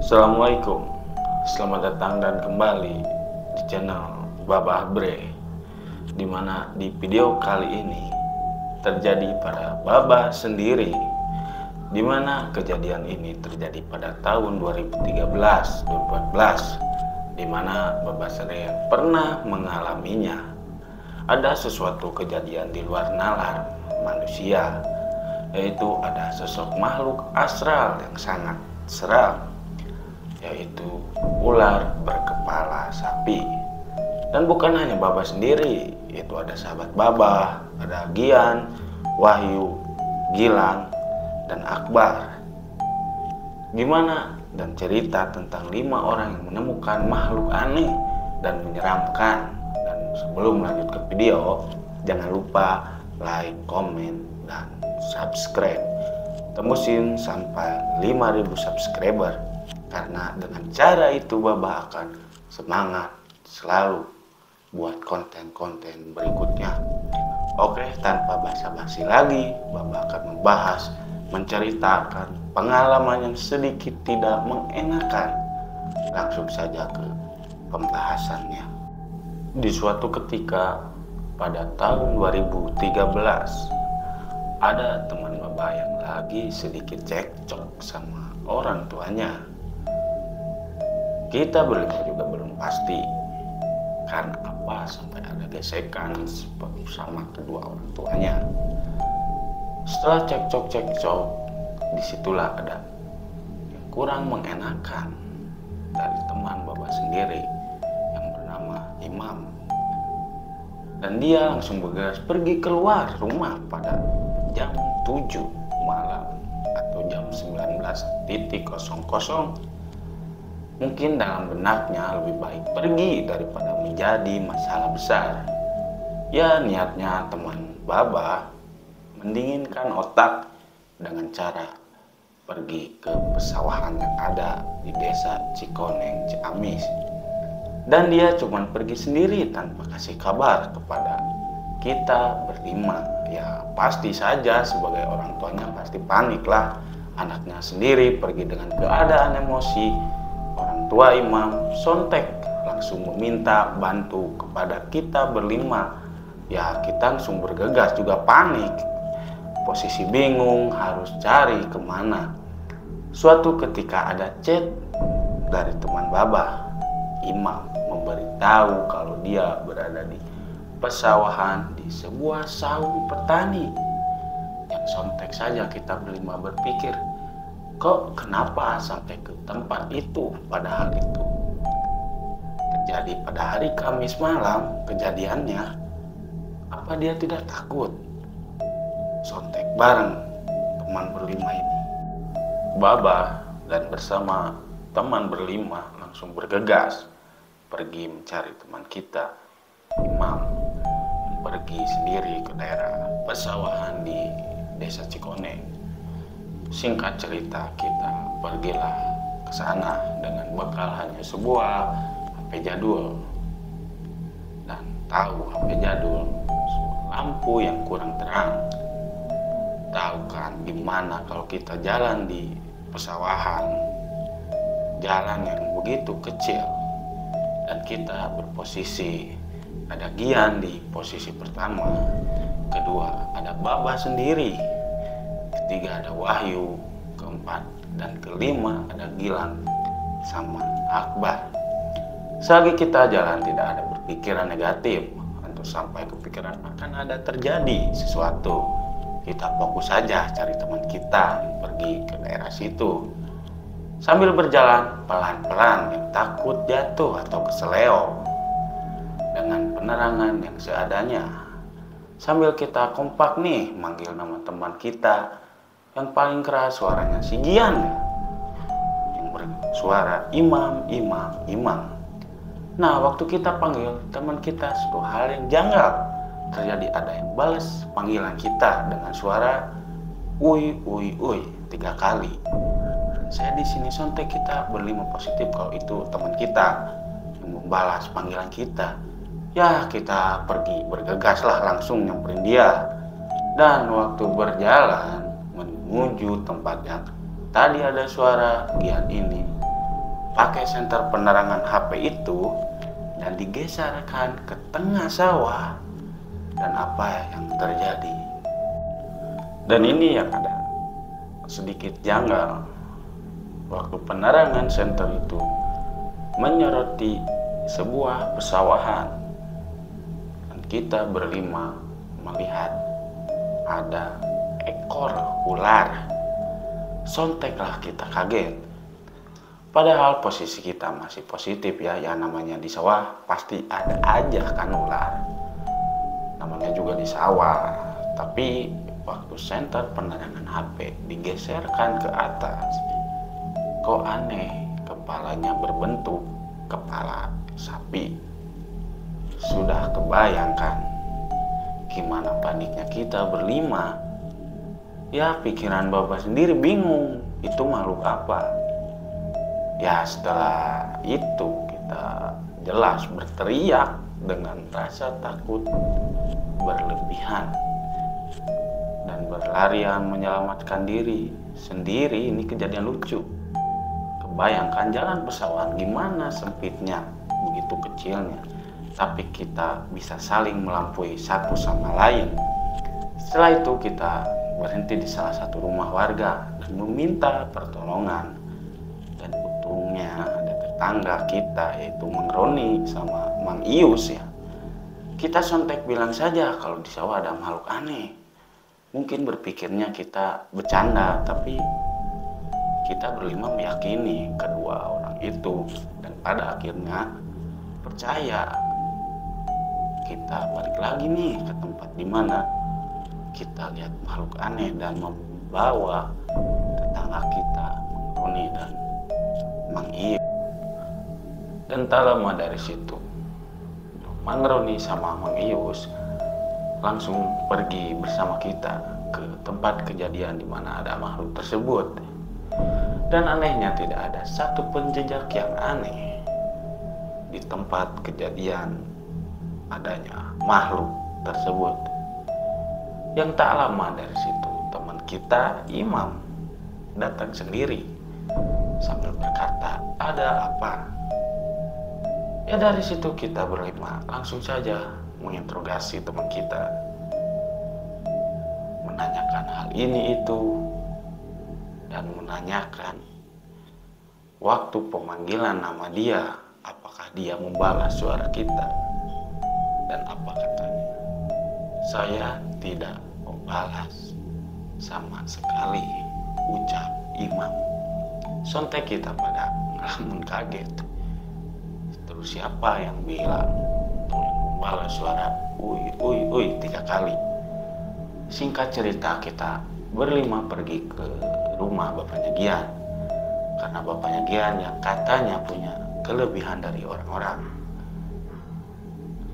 Assalamualaikum, selamat datang dan kembali di channel Babah Bre, dimana di video kali ini terjadi pada Babah sendiri, dimana kejadian ini terjadi pada tahun 2013-2014, dimana Babah sendiri pernah mengalaminya. Ada sesuatu kejadian di luar nalar manusia, yaitu ada sosok makhluk astral yang sangat seram, yaitu ular berkepala sapi. Dan bukan hanya Babah sendiri, itu ada sahabat Babah, ada Gian, Wahyu, Gilang, dan Akbar. Gimana dan cerita tentang 5 orang yang menemukan makhluk aneh dan menyeramkan. Dan sebelum lanjut ke video, jangan lupa like, komen, dan subscribe. Tembusin sampai 5.000 subscriber, karena dengan cara itu Babah akan semangat selalu buat konten-konten berikutnya. Oke, tanpa basa-basi lagi, Babah akan membahas, menceritakan pengalaman yang sedikit tidak mengenakan. Langsung saja ke pembahasannya. Di suatu ketika pada tahun 2013, ada teman Babah yang lagi sedikit cekcok sama orang tuanya. Kita berlima juga belum pasti karena apa sampai ada gesekan sama kedua orang tuanya. Setelah cekcok, disitulah ada yang kurang mengenakan dari teman Babah sendiri yang bernama Imam. Dan dia langsung bergegas pergi keluar rumah pada jam 7 malam atau jam 19.00. Mungkin dalam benaknya lebih baik pergi daripada menjadi masalah besar. Ya, niatnya teman Babah mendinginkan otak dengan cara pergi ke pesawahan yang ada di desa Cikoneng, Ciamis. Dan dia cuma pergi sendiri tanpa kasih kabar kepada kita berlima. Ya pasti saja sebagai orang tuanya pasti panik lah. Anaknya sendiri pergi dengan keadaan emosi. Orang tua Imam sontek langsung meminta bantu kepada kita berlima. Ya kita langsung bergegas juga panik. Posisi bingung harus cari kemana. Suatu ketika ada chat dari teman Babah. Imam memberitahu kalau dia berada di pesawahan di sebuah sawah petani. Yang sontek saja kita berlima berpikir, kok kenapa sampai ke tempat itu pada hari itu? Terjadi pada hari Kamis malam kejadiannya. Apa dia tidak takut? Sontek bareng teman berlima ini. Babah dan bersama teman berlima langsung bergegas pergi mencari teman kita Imam, pergi sendiri ke daerah pesawahan di desa Cikoneng. Singkat cerita, kita pergilah ke sana dengan bekal hanya sebuah HP jadul. Dan tahu HP jadul, lampu yang kurang terang. Tahu kan gimana kalau kita jalan di pesawahan, jalan yang begitu kecil, dan kita berposisi. Ada Gian di posisi pertama, kedua ada Babah sendiri, ketiga ada Wahyu, keempat dan kelima ada Gilang sama Akbar. Selagi kita jalan tidak ada berpikiran negatif atau sampai kepikiran akan ada terjadi sesuatu. Kita fokus saja cari teman kita yang pergi ke daerah situ. Sambil berjalan pelan-pelan yang takut jatuh atau keseleo, dengan penerangan yang seadanya. Sambil kita kompak nih manggil nama teman kita, yang paling keras suaranya si Gian, yang bersuara Imam. Nah waktu kita panggil teman kita, suatu hal yang janggal terjadi. Ada yang balas panggilan kita dengan suara uy 3 kali. Saya di sini sontek kita berlima positif kalau itu teman kita yang membalas panggilan kita. Ya kita pergi bergegas lah langsung nyamperin dia. Dan waktu berjalan menuju tempat yang tadi ada suara Gian ini, pakai senter penerangan HP itu dan digeserkan ke tengah sawah. Dan apa yang terjadi? Dan ini yang ada sedikit janggal. Waktu penerangan senter itu menyoroti sebuah pesawahan, dan kita berlima melihat ada ekor ular. Sonteklah kita kaget. Padahal posisi kita masih positif ya, yang namanya di sawah pasti ada aja kan ular. Namanya juga di sawah. Tapi waktu senter penerangan HP digeserkan ke atas, kok aneh, kepalanya berbentuk kepala sapi. Sudah kebayangkan gimana paniknya kita berlima. Ya pikiran Bapak sendiri bingung, itu makhluk apa. Ya setelah itu kita jelas berteriak dengan rasa takut berlebihan dan berlarian menyelamatkan diri sendiri. Ini kejadian lucu. Kebayangkan jalan pesawahan gimana sempitnya, begitu kecilnya, tapi kita bisa saling melampaui satu sama lain. Setelah itu kita berhenti di salah satu rumah warga dan meminta pertolongan. Dan untungnya ada tetangga kita, yaitu Mang Roni sama Mang Ius ya. Kita sontek bilang saja kalau di sawah ada makhluk aneh. Mungkin berpikirnya kita bercanda, tapi kita berlima meyakini kedua orang itu. Dan pada akhirnya percaya. Kita balik lagi nih ke tempat dimana kita lihat makhluk aneh dan membawa tetangga kita, Mang Roni dan Mang Ius. Dan tak lama dari situ, Mang Roni sama Mang Ius langsung pergi bersama kita ke tempat kejadian di mana ada makhluk tersebut. Dan anehnya tidak ada satu pun jejak yang aneh di tempat kejadian adanya makhluk tersebut. Yang tak lama dari situ, teman kita Imam datang sendiri sambil berkata, "Ada apa?" Ya dari situ kita berlima langsung saja menginterogasi teman kita, menanyakan hal ini itu, dan menanyakan waktu pemanggilan nama dia, apakah dia membalas suara kita. Dan apa katanya? "Saya tidak membalas sama sekali," ucap Imam. Sontek kita pada ngelamun kaget. Terus siapa yang bilang? Yang membalas suara "uy, uy, uy" 3 kali. Singkat cerita, kita berlima pergi ke rumah bapaknya Gian. Karena bapaknya Gian yang katanya punya kelebihan dari orang-orang.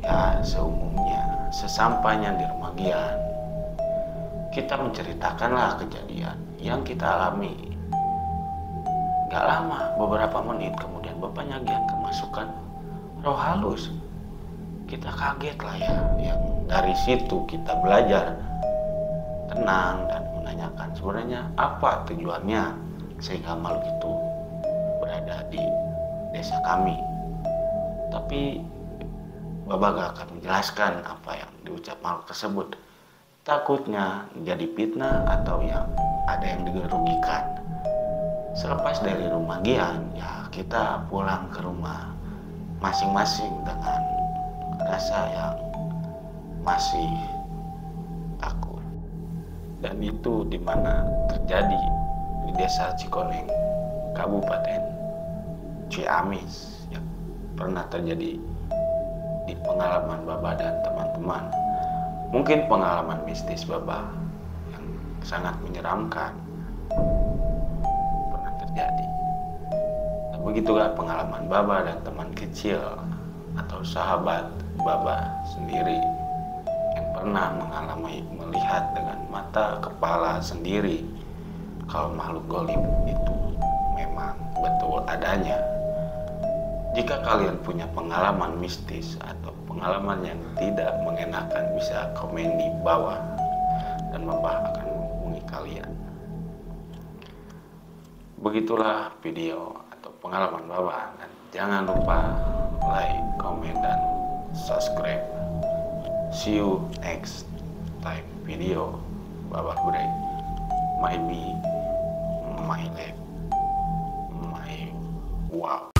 Ya seumumnya, sesampainya di rumah Gian, kita menceritakanlah kejadian yang kita alami. Gak lama, beberapa menit kemudian bapaknya Gian kemasukan roh halus. Kita kaget lah ya. Yang dari situ kita belajar tenang dan menanyakan sebenarnya apa tujuannya sehingga makhluk itu berada di desa kami. Tapi Bapak gak akan menjelaskan apa yang diucap makhluk tersebut. Takutnya jadi fitnah atau yang ada yang dirugikan. Selepas dari rumah Gian, ya kita pulang ke rumah masing-masing dengan rasa yang masih takut. Dan itu dimana terjadi di desa Cikoneng, Kabupaten Ciamis, yang pernah terjadi di pengalaman Baba dan teman-teman. Mungkin pengalaman mistis Baba yang sangat menyeramkan pernah terjadi. Dan begitulah pengalaman Baba dan teman kecil atau sahabat Baba sendiri yang pernah mengalami melihat dengan mata kepala sendiri kalau makhluk gaib itu memang betul adanya. Jika kalian punya pengalaman mistis atau pengalaman yang tidak mengenakan, bisa komen di bawah dan Bapak akan menghubungi kalian. Begitulah video atau pengalaman Baba. Dan jangan lupa like, comment, dan subscribe. See you next time video. Baba break. Maybe my leg, my wow.